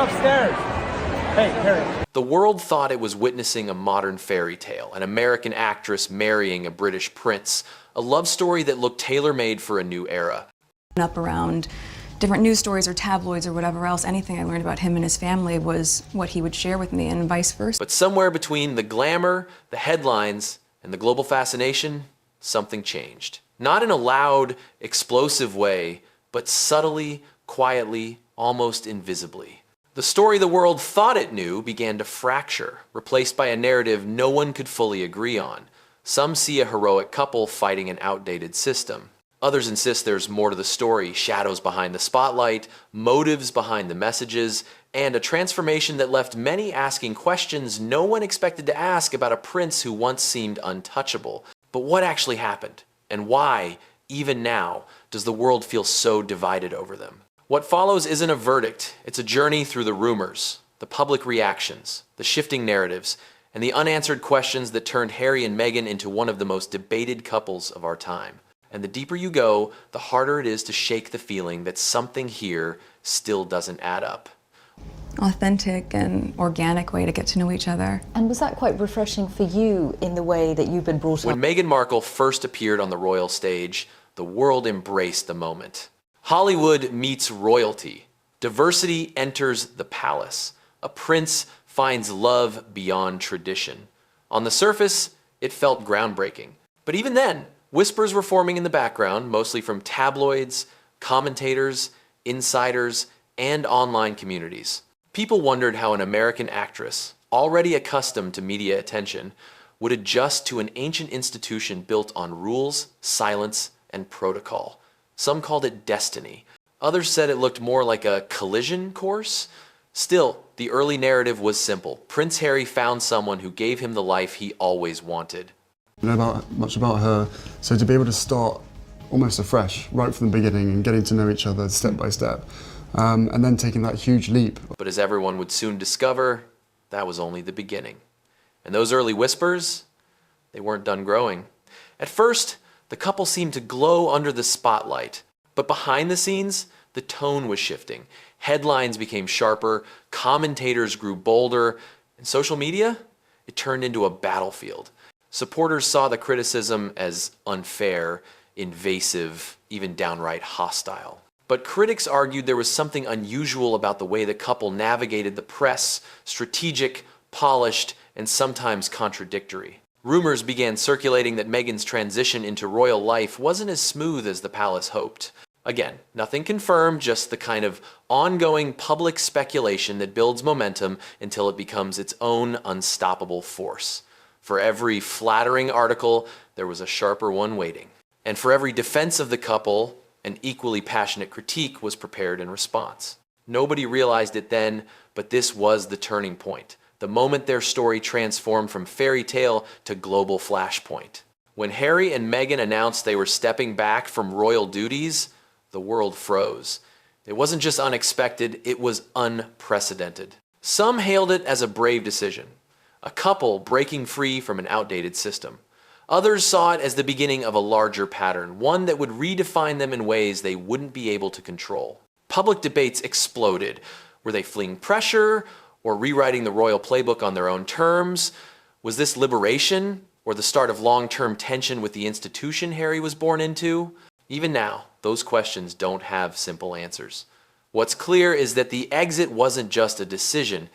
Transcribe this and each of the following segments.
upstairs. Hey, Harry. The world thought it was witnessing a modern fairy tale, an American actress marrying a British prince, a love story that looked tailor-made for a new era. Up around different news stories or tabloids or whatever else, anything I learned about him and his family was what he would share with me, and vice versa. But somewhere between the glamour, the headlines, and the global fascination, something changed. Not in a loud, explosive way, but subtly, quietly, almost invisibly. The story the world thought it knew began to fracture, replaced by a narrative no one could fully agree on. Some see a heroic couple fighting an outdated system. Others insist there's more to the story, shadows behind the spotlight, motives behind the messages, and a transformation that left many asking questions no one expected to ask about a prince who once seemed untouchable. But what actually happened? And why, even now, does the world feel so divided over them? What follows isn't a verdict, it's a journey through the rumors, the public reactions, the shifting narratives, and the unanswered questions that turned Harry and Meghan into one of the most debated couples of our time. And the deeper you go, the harder it is to shake the feeling that something here still doesn't add up. Authentic and organic way to get to know each other. And was that quite refreshing for you in the way that you've been brought up? When Meghan Markle first appeared on the royal stage, the world embraced the moment. Hollywood meets royalty. Diversity enters the palace. A prince finds love beyond tradition. On the surface, it felt groundbreaking. But even then, whispers were forming in the background, mostly from tabloids, commentators, insiders, and online communities. People wondered how an American actress, already accustomed to media attention, would adjust to an ancient institution built on rules, silence, and protocol. Some called it destiny. Others said it looked more like a collision course. Still, the early narrative was simple. Prince Harry found someone who gave him the life he always wanted. I don't know much about her, so to be able to start almost afresh, right from the beginning, and getting to know each other step by step, and then taking that huge leap. But as everyone would soon discover, that was only the beginning. And those early whispers, they weren't done growing. At first, the couple seemed to glow under the spotlight, but behind the scenes, the tone was shifting. Headlines became sharper, commentators grew bolder, and social media, it turned into a battlefield. Supporters saw the criticism as unfair, invasive, even downright hostile. But critics argued there was something unusual about the way the couple navigated the press, strategic, polished, and sometimes contradictory. Rumors began circulating that Meghan's transition into royal life wasn't as smooth as the palace hoped. Again, nothing confirmed, just the kind of ongoing public speculation that builds momentum until it becomes its own unstoppable force. For every flattering article, there was a sharper one waiting. And for every defense of the couple, an equally passionate critique was prepared in response. Nobody realized it then, but this was the turning point. The moment their story transformed from fairy tale to global flashpoint. When Harry and Meghan announced they were stepping back from royal duties, the world froze. It wasn't just unexpected, it was unprecedented. Some hailed it as a brave decision, a couple breaking free from an outdated system. Others saw it as the beginning of a larger pattern, one that would redefine them in ways they wouldn't be able to control. Public debates exploded. Were they fleeing pressure or rewriting the royal playbook on their own terms? Was this liberation or the start of long-term tension with the institution Harry was born into? Even now, those questions don't have simple answers. What's clear is that the exit wasn't just a decision,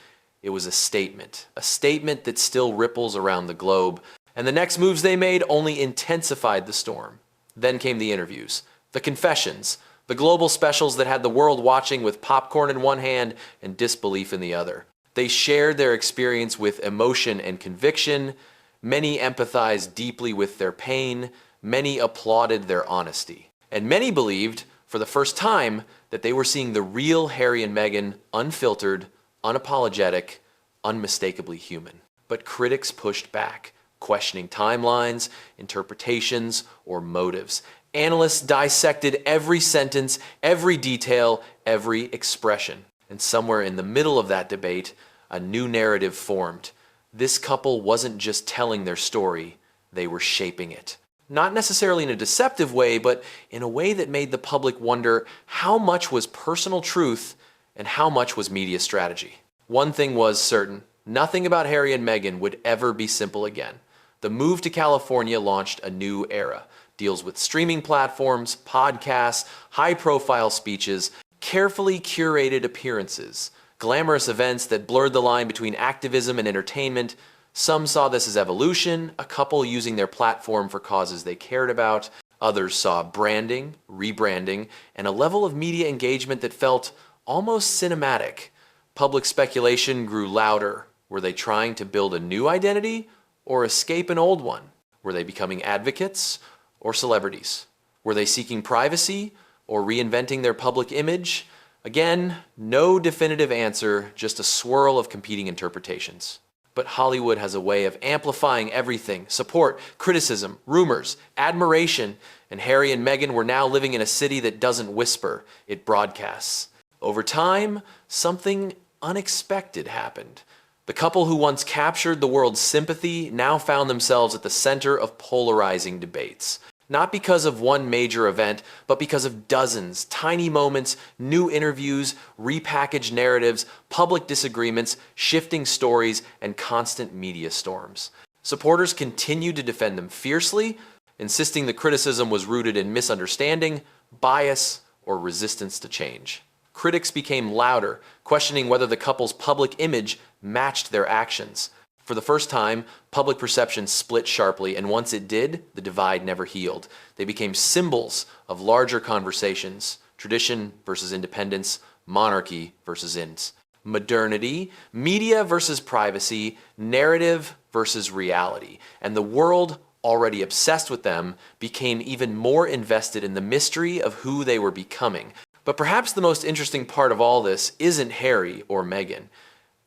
it was a statement that still ripples around the globe. And the next moves they made only intensified the storm. Then came the interviews, the confessions, the global specials that had the world watching with popcorn in one hand and disbelief in the other. They shared their experience with emotion and conviction. Many empathized deeply with their pain. Many applauded their honesty. And many believed, for the first time, that they were seeing the real Harry and Meghan, unfiltered, unapologetic, unmistakably human. But critics pushed back, questioning timelines, interpretations, or motives. Analysts dissected every sentence, every detail, every expression. And somewhere in the middle of that debate, a new narrative formed. This couple wasn't just telling their story, they were shaping it. Not necessarily in a deceptive way, but in a way that made the public wonder how much was personal truth and how much was media strategy? One thing was certain: nothing about Harry and Meghan would ever be simple again. The move to California launched a new era. Deals with streaming platforms, podcasts, high-profile speeches, carefully curated appearances, glamorous events that blurred the line between activism and entertainment. Some saw this as evolution, a couple using their platform for causes they cared about. Others saw branding, rebranding, and a level of media engagement that felt almost cinematic. Public speculation grew louder. Were they trying to build a new identity or escape an old one? Were they becoming advocates or celebrities? Were they seeking privacy or reinventing their public image? Again, no definitive answer, just a swirl of competing interpretations. But Hollywood has a way of amplifying everything: support, criticism, rumors, admiration. And Harry and Meghan were now living in a city that doesn't whisper, it broadcasts. Over time, something unexpected happened. The couple who once captured the world's sympathy now found themselves at the center of polarizing debates. Not because of one major event, but because of dozens, tiny moments, new interviews, repackaged narratives, public disagreements, shifting stories, and constant media storms. Supporters continued to defend them fiercely, insisting the criticism was rooted in misunderstanding, bias, or resistance to change. Critics became louder, questioning whether the couple's public image matched their actions. For the first time, public perception split sharply, and once it did, the divide never healed. They became symbols of larger conversations: tradition versus independence, monarchy versus ins, modernity, media versus privacy, narrative versus reality. And the world, already obsessed with them, became even more invested in the mystery of who they were becoming. But perhaps the most interesting part of all this isn't Harry or Meghan.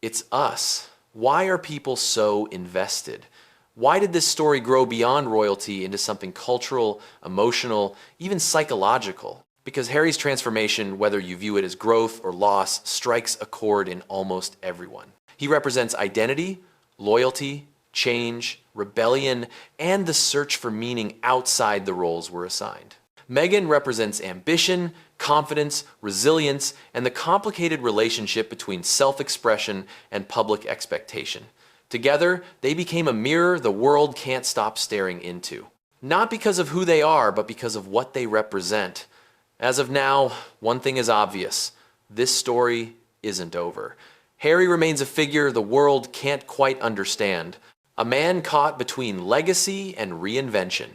It's us. Why are people so invested? Why did this story grow beyond royalty into something cultural, emotional, even psychological? Because Harry's transformation, whether you view it as growth or loss, strikes a chord in almost everyone. He represents identity, loyalty, change, rebellion, and the search for meaning outside the roles we're assigned. Meghan represents ambition, confidence, resilience, and the complicated relationship between self-expression and public expectation. Together, they became a mirror the world can't stop staring into. Not because of who they are, but because of what they represent. As of now, one thing is obvious: this story isn't over. Harry remains a figure the world can't quite understand, a man caught between legacy and reinvention.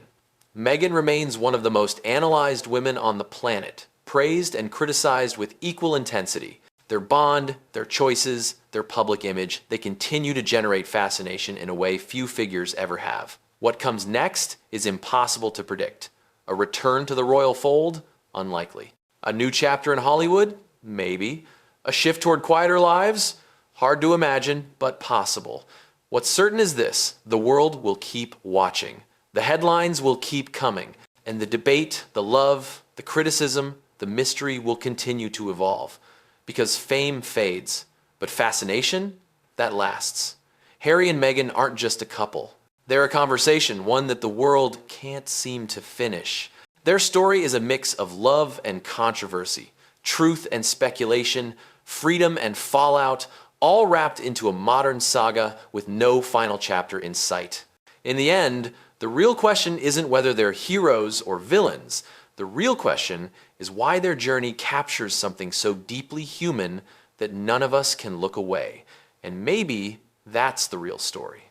Meghan remains one of the most analyzed women on the planet, praised and criticized with equal intensity. Their bond, their choices, their public image, they continue to generate fascination in a way few figures ever have. What comes next is impossible to predict. A return to the royal fold? Unlikely. A new chapter in Hollywood? Maybe. A shift toward quieter lives? Hard to imagine, but possible. What's certain is this: the world will keep watching. The headlines will keep coming, and the debate, the love, the criticism, the mystery will continue to evolve. Because fame fades, but fascination, that lasts. Harry and Meghan aren't just a couple. They're a conversation, one that the world can't seem to finish. Their story is a mix of love and controversy, truth and speculation, freedom and fallout, all wrapped into a modern saga with no final chapter in sight. In the end, the real question isn't whether they're heroes or villains. The real question is why their journey captures something so deeply human that none of us can look away. And maybe that's the real story.